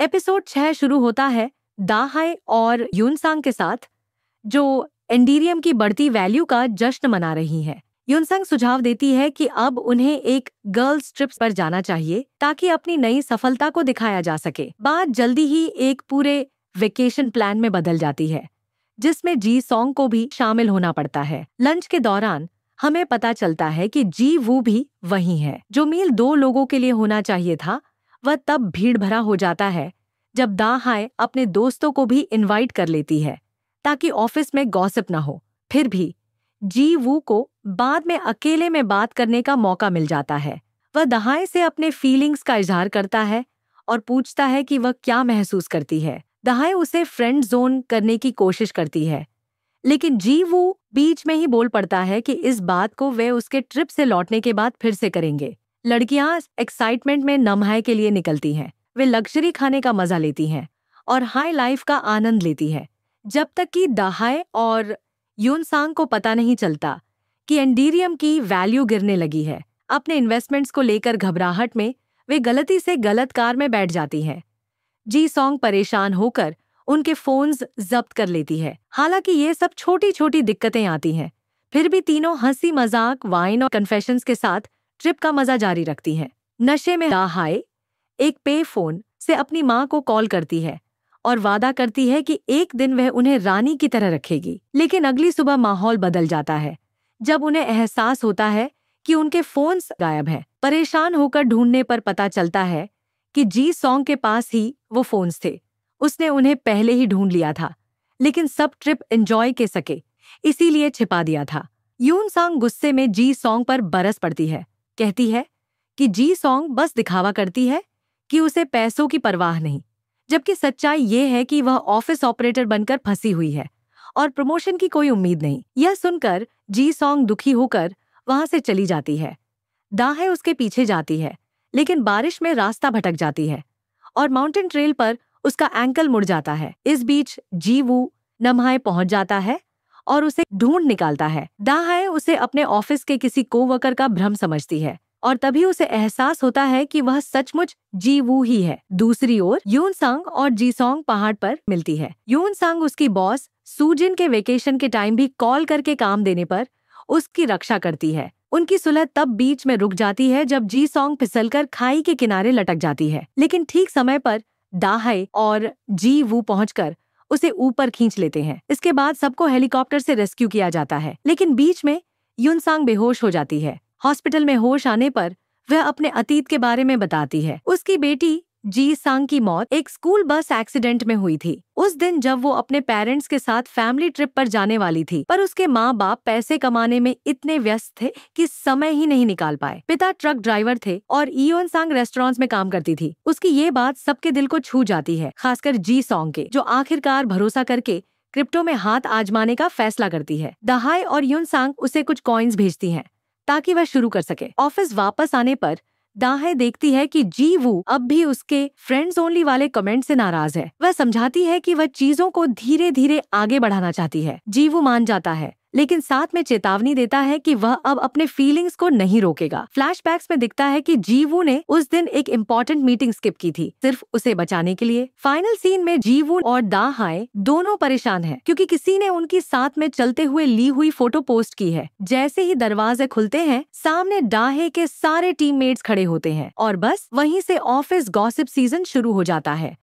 Episode 6 शुरू होता है दाहाई और यूनसांग के साथ, जो एंडीरियम की बढ़ती वैल्यू का जश्न मना रही है। यूनसांग सुझाव देती है कि अब उन्हें एक गर्ल्स ट्रिप पर जाना चाहिए ताकि अपनी नई सफलता को दिखाया जा सके। बात जल्दी ही एक पूरे वेकेशन प्लान में बदल जाती है, जिसमें जी सॉन्ग को भी शामिल होना पड़ता है। लंच के दौरान हमें पता चलता है कि जी वू भी वही है। जो मील 2 लोगों के लिए होना चाहिए था, वह तब भीड़ भरा हो जाता है जब दाहाई अपने दोस्तों को भी इनवाइट कर लेती है ताकि ऑफिस में गॉसिप न हो। फिर भी जी वू को बाद में अकेले में बात करने का मौका मिल जाता है। वह दाहाई से अपने फीलिंग्स का इजहार करता है और पूछता है कि वह क्या महसूस करती है। दाहाई उसे फ्रेंड जोन करने की कोशिश करती है, लेकिन जी वू बीच में ही बोल पड़ता है कि इस बात को वे उसके ट्रिप से लौटने के बाद फिर से करेंगे। लड़कियां एक्साइटमेंट में नम्हाई के लिए निकलती हैं। वे लग्जरी खाने का मजा लेती हैं और हाई लाइफ का आनंद लेती है, जब तक कि दाहाई और यूनसांग को पता नहीं चलता कि एंडीरियम की वैल्यू गिरने लगी है। अपने इन्वेस्टमेंट्स को लेकर घबराहट में वे गलती से गलत कार में बैठ जाती हैं। जी सॉन्ग परेशान होकर उनके फोन्स जब्त कर लेती है। हालांकि ये सब छोटी छोटी दिक्कतें आती हैं, फिर भी तीनों हंसी मजाक, वाइन और कन्फेशंस के साथ ट्रिप का मजा जारी रखती हैं। नशे में दाहाई एक पे फोन से अपनी माँ को कॉल करती है और वादा करती है कि एक दिन वह उन्हें रानी की तरह रखेगी। लेकिन अगली सुबह माहौल बदल जाता है जब उन्हें एहसास होता है कि उनके फोन्स गायब हैं। परेशान होकर ढूंढने पर पता चलता है कि जी सॉन्ग के पास ही वो फोन्स थे। उसने उन्हें पहले ही ढूंढ लिया था, लेकिन सब ट्रिप एंजॉय के सके इसीलिए छिपा दिया था। यूनसांग गुस्से में जी सॉन्ग पर बरस पड़ती है, कहती है कि जी सॉन्ग बस दिखावा करती है कि उसे पैसों की परवाह नहीं, जबकि सच्चाई ये है कि वह ऑफिस ऑपरेटर बनकर फंसी हुई है और प्रमोशन की कोई उम्मीद नहीं। यह सुनकर जी सॉन्ग दुखी होकर वहां से चली जाती है। दाहाई उसके पीछे जाती है, लेकिन बारिश में रास्ता भटक जाती है और माउंटेन ट्रेल पर उसका एंकल मुड़ जाता है। इस बीच जी वू नम्हाई पहुंच जाता है और उसे ढूंढ निकालता है। दाहाई उसे अपने ऑफिस के किसी कोवर्कर का भ्रम समझती है और तभी उसे एहसास होता है कि वह सचमुच जी वू ही है। दूसरी ओर यूनसांग और जी सॉन्ग पहाड़ पर मिलती है। यूनसांग उसकी बॉस सूजिन के वेकेशन के टाइम भी कॉल करके काम देने पर उसकी रक्षा करती है। उनकी सुलह तब बीच में रुक जाती है जब जी सॉन्ग फिसलकर खाई के किनारे लटक जाती है, लेकिन ठीक समय पर दाहाई और जी वू पहुंचकर उसे ऊपर खींच लेते हैं। इसके बाद सबको हेलीकॉप्टर से रेस्क्यू किया जाता है, लेकिन बीच में यूनसांग बेहोश हो जाती है। हॉस्पिटल में होश आने पर वह अपने अतीत के बारे में बताती है। उसकी बेटी जी सांग की मौत एक स्कूल बस एक्सीडेंट में हुई थी। उस दिन जब वो अपने पेरेंट्स के साथ फैमिली ट्रिप पर जाने वाली थी, पर उसके माँ बाप पैसे कमाने में इतने व्यस्त थे कि समय ही नहीं निकाल पाए। पिता ट्रक ड्राइवर थे और यूनसांग रेस्टोरेंट्स में काम करती थी। उसकी ये बात सबके दिल को छू जाती है, खासकर जी सॉन्ग के, जो आखिरकार भरोसा करके क्रिप्टो में हाथ आजमाने का फैसला करती है। दाहाई और यूनसांग उसे कुछ कॉइन्स भेजती हैं ताकि वह शुरू कर सके। ऑफिस वापस आने पर दाहाई देखती है कि जी वू अब भी उसके फ्रेंड्स ओनली वाले कमेंट से नाराज है। वह समझाती है कि वह चीजों को धीरे धीरे आगे बढ़ाना चाहती है। जी वू मान जाता है, लेकिन साथ में चेतावनी देता है कि वह अब अपने फीलिंग्स को नहीं रोकेगा। फ्लैशबैक्स में दिखता है कि जी वू ने उस दिन एक इम्पोर्टेंट मीटिंग स्किप की थी, सिर्फ उसे बचाने के लिए। फाइनल सीन में जी वू और दाहाई दोनों परेशान हैं, क्योंकि किसी ने उनकी साथ में चलते हुए ली हुई फोटो पोस्ट की है। जैसे ही दरवाजे खुलते हैं, सामने दाहाई के सारे टीममेट्स खड़े होते हैं और बस वहीं से ऑफिस गॉसिप सीजन शुरू हो जाता है।